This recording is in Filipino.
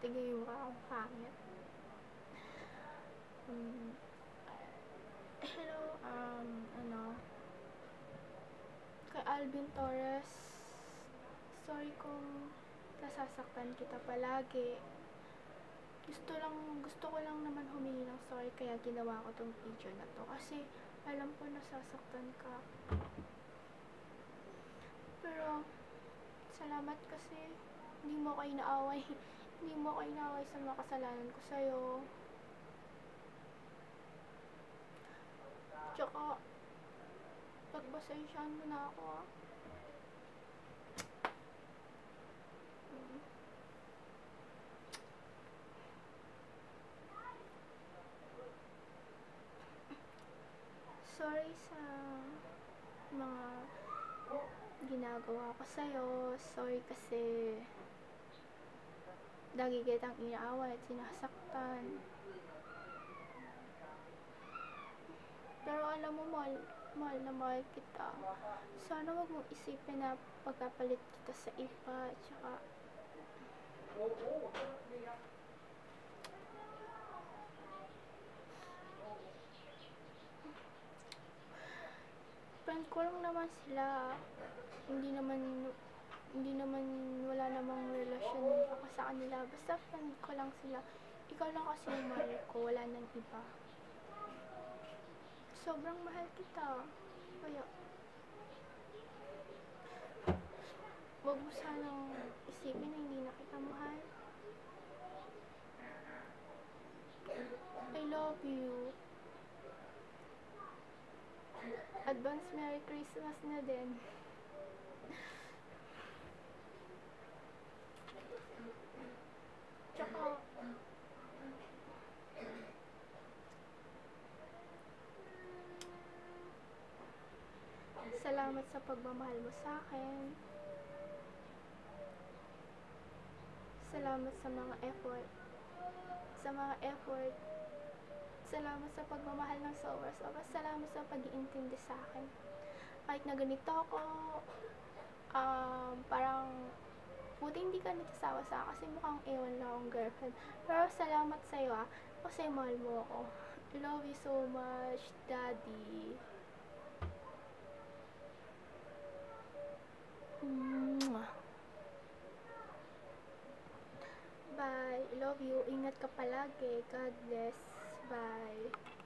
tigay yung mukha kong pangit. Hello, kay Alvin Torres, sorry kung nasasaktan kita palagi. Gusto ko lang naman humingi ng sorry, kaya ginawa ko tong video na to. Kasi, alam ko nasasaktan ka. Pero, salamat kasi, hindi mo ko inaaway. Hindi mo ko inaaway sa mga kasalanan ko sa'yo. Tsaka, pagpasensyahan mo na ako, ah. Sorry sa mga ginagawa ko sa'yo. Sorry kasi lagi kitang inaaway at sinasaktan. Pero alam mo, mahal na mahal kita. Sana wag mong isipin na pagkapalit kita sa iba. Tsaka, friend ko lang naman sila. Hindi naman wala namang relasyon ako sa kanila. Basta friend ko lang sila. Ikaw lang kasi yung mahal ko, wala nang iba. Sobrang mahal kita. Kaya, wag mo sanang isipin na hindi na kita mahal. I love you. Advance Merry Christmas na din. Tsaka, salamat sa pagmamahal mo sa akin. Salamat sa mga effort. Salamat sa pagmamahal ng sobra-sobra. Salamat sa pag-iintindi sa akin. Kahit na ganito ako, parang buti hindi ka nagsasawa sa akin kasi mukhang ewan lang akong girlfriend. Pero salamat sa'yo, ah. Kasi mahal mo ako. I love you so much, Daddy. Bye. I love you. Ingat ka palagi. God bless. Bye.